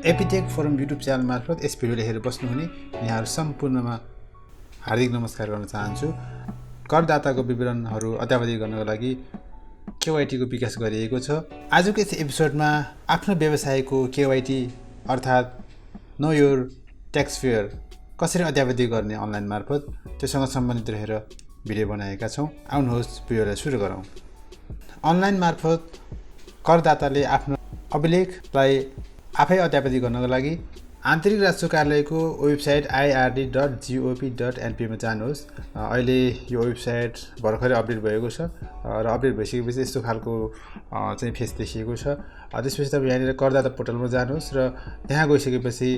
एपिटेक forum YouTube channel मार्फत यस भिडियोले हेरेर बस्नुहुने यहाँहरू सम्पूर्णमा हार्दिक नमस्कार गर्न चाहन्छु। करदाताको विवरणहरू अद्यावधिक गर्नको लागि KYT को विकास गरिएको छ। आजको यस एपिसोडमा आफ्नो व्यवसायको KYT अर्थात् नो योर ट्याक्स फेयर कसरी अद्यावधिक गर्ने अनलाइन मार्फत त्योसँग सम्बन्धित रहेर भिडियो बनाएका छौँ। आउनुहोस् भिडियोलाई सुरु गरौँ। अनलाइन मार्फत करदाताले आफ्नो अभिलेखलाई आफै अद्यावधिक गर्नको लागि आन्तरिक राजस्व कार्यालयको वेबसाइट IRD.gov.np मा जानुहोस्। अहिले यो वेबसाइट भर्खरै अपडेट भएको छ र अपडेट भइसकेपछि यस्तो खालको चाहिँ फेस देखिएको छ। त्यसपछि तपाईँ यहाँनिर करदाता पोर्टलमा जानुहोस् र त्यहाँ गइसकेपछि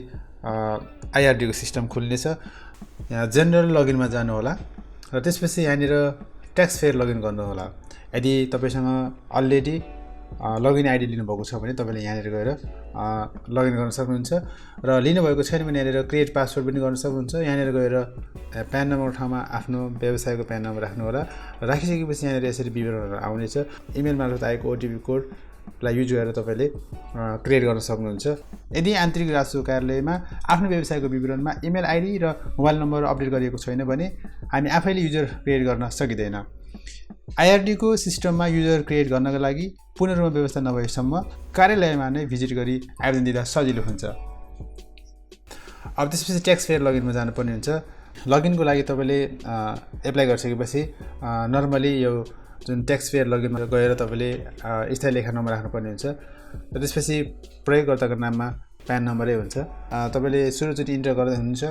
IRD को सिस्टम खुल्नेछ। यहाँ जेनरल लगइनमा जानु होला र त्यसपछि यहाँनिर ट्याक्स फेयर लगइन गर्नु होला। यदि तपाईसँग अलरेडी लगइन आइडी लिनुभएको छ भने तपाईँले यहाँनिर गएर लगइन गर्न सक्नुहुन्छ र लिनुभएको छैन भने यहाँनिर क्रिएट पासवर्ड पनि गर्न सक्नुहुन्छ। यहाँनिर गएर प्यान नम्बर ठाउँमा आफ्नो व्यवसायको प्यान नम्बर राख्नु होला। राखिसकेपछि यहाँनिर यसरी विवरणहरू आउनेछ। इमेल मार्फत आएको ओटिपी कोडलाई युज गरेर तपाईँले क्रिएट गर्न सक्नुहुन्छ। यदि आन्तरिक राजस्व कार्यालयमा आफ्नो व्यवसायको विवरणमा इमेल आइडी र मोबाइल नम्बर अपडेट गरिएको छैन भने हामी आफैले युजर क्रिएट गर्न सकिँदैन। IRD को सिस्टममा युजर क्रिएट गर्नका लागि पूर्ण रूपमा व्यवस्था नभएसम्म कार्यालयमा नै भिजिट गरी आवेदन दिँदा सजिलो हुन्छ। अब त्यसपछि ट्याक्स फेयर लगइनमा जानुपर्ने हुन्छ। लगइनको लागि तपाईँले एप्लाई गरिसकेपछि नर्मली यो जुन ट्याक्स फेयर लगइनमा गएर तपाईँले स्थायी लेखा नम्बर राख्नुपर्ने हुन्छ र त्यसपछि प्रयोगकर्ताको नाममा प्यान नम्बरै हुन्छ। तपाईँले सुरुचोटि इन्टर गर्दै हुनुहुन्छ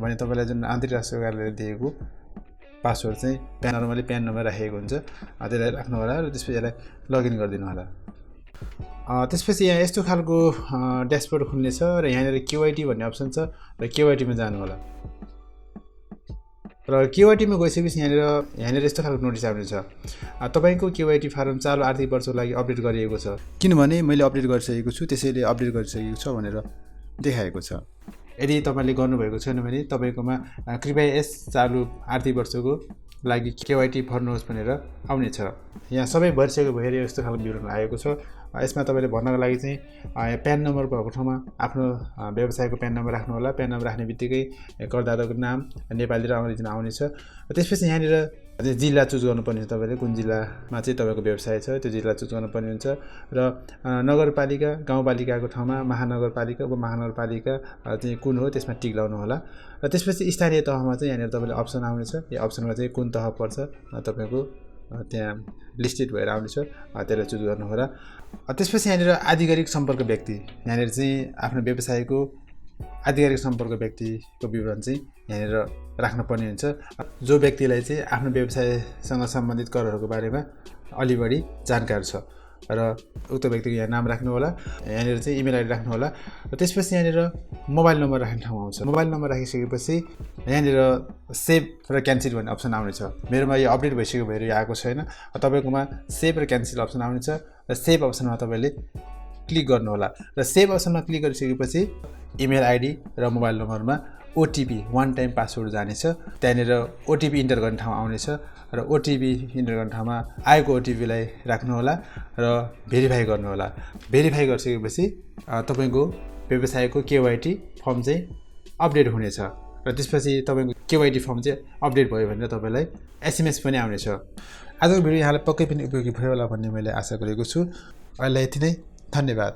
भने तपाईँलाई जुन आन्तरिक राजस्व कार्यालयले दिएको पासवर्ड चाहिँ नर्मली प्यान नम्बर राखेको हुन्छ, त्यसलाई राख्नु होला र त्यसपछि यसलाई लगइन गरिदिनु होला। त्यसपछि यहाँ यस्तो खालको ड्यासबोर्ड खुल्नेछ र यहाँनिर KYT भन्ने अप्सन छ र KYT मा जानु होला र KYT मा गइसकेपछि यहाँनिर यस्तो खालको नोटिस आउनेछ। तपाईँको KYT फारम चालु आर्थिक वर्षको लागि अपडेट गरिएको छ, किनभने मैले अपडेट गरिसकेको छु त्यसैले अपडेट गरिसकेको छ भनेर देखाएको छ। यदि तपाईँले गर्नुभएको छैन भने तपाईँकोमा कृपया यस चालु आर्थिक वर्षको लागि KYT भर्नुहोस् भनेर आउनेछ। यहाँ सबै भरिसकेको भएर यस्तो खालको विवरण आएको छ। यसमा तपाईँले भर्नको लागि चाहिँ प्यान नम्बर भएको ठाउँमा आफ्नो व्यवसायको प्यान नम्बर राख्नु होला। प्यान नम्बर राख्ने बित्तिकै करदाताको नाम नेपाली र अङ्ग्रेजीमा आउनेछ। त्यसपछि यहाँनिर जिल्ला चुज गर्नुपर्ने हुन्छ। तपाईँले कुन जिल्लामा चाहिँ तपाईँको व्यवसाय छ त्यो जिल्ला चुज गर्नुपर्ने हुन्छ र नगरपालिका गाउँपालिकाको ठाउँमा महानगरपालिका उपमहानगरपालिका चाहिँ कुन हो त्यसमा टिक लाउनु होला र त्यसपछि स्थानीय तहमा चाहिँ यहाँनिर तपाईँले अप्सन आउनेछ। यो अप्सनमा चाहिँ कुन तह पर्छ तपाईँको त्यहाँ लिस्टेड भएर आउनेछ, त्यसलाई चुज गर्नु होला। त्यसपछि यहाँनिर आधिकारिक सम्पर्क व्यक्ति, यहाँनिर चाहिँ आफ्नो व्यवसायको आधिकारिक सम्पर्क व्यक्तिको विवरण चाहिँ यहाँनिर राख्नुपर्ने हुन्छ। जो व्यक्तिलाई चाहिँ आफ्नो व्यवसायसँग सम्बन्धित करहरूको बारेमा अलि बढी जानकार छ र उक्त व्यक्तिको यहाँ नाम राख्नु होला। यहाँनिर चाहिँ इमेल आइडी राख्नु होला र त्यसपछि यहाँनिर मोबाइल नम्बर राख्ने ठाउँ आउँछ। मोबाइल नम्बर राखिसकेपछि यहाँनिर सेभ र क्यान्सल भन्ने अप्सन आउनेछ। मेरोमा यो अपडेट भइसक्यो भएर यो आएको छैन। तपाईँकोमा सेभ र क्यान्सल अप्सन आउनेछ र सेभ अप्सनमा तपाईँले क्लिक गर्नु होला र सेभ अप्सनमा क्लिक गरिसकेपछि इमेल आइडी र मोबाइल नम्बरमा ओटिपी वान टाइम पासवर्ड जानेछ। त्यहाँनिर ओटिपी इन्टर गर्ने ठाउँ आउनेछ र ओटिपी इन्टर गर्ने ठाउँमा आएको ओटिपीलाई राख्नु होला र भेरिफाई गर्नु होला। भेरिफाई गरिसकेपछि तपाईँको व्यवसायको KYT फर्म चाहिँ अपडेट हुनेछ र त्यसपछि तपाईँको KYT फर्म चाहिँ अपडेट भयो भनेर तपाईँलाई SMS पनि आउनेछ। आजको भिडियो यहाँलाई पक्कै पनि उपयोगी भयो होला भन्ने मैले आशा गरेको छु। अहिले यति नै, धन्यवाद।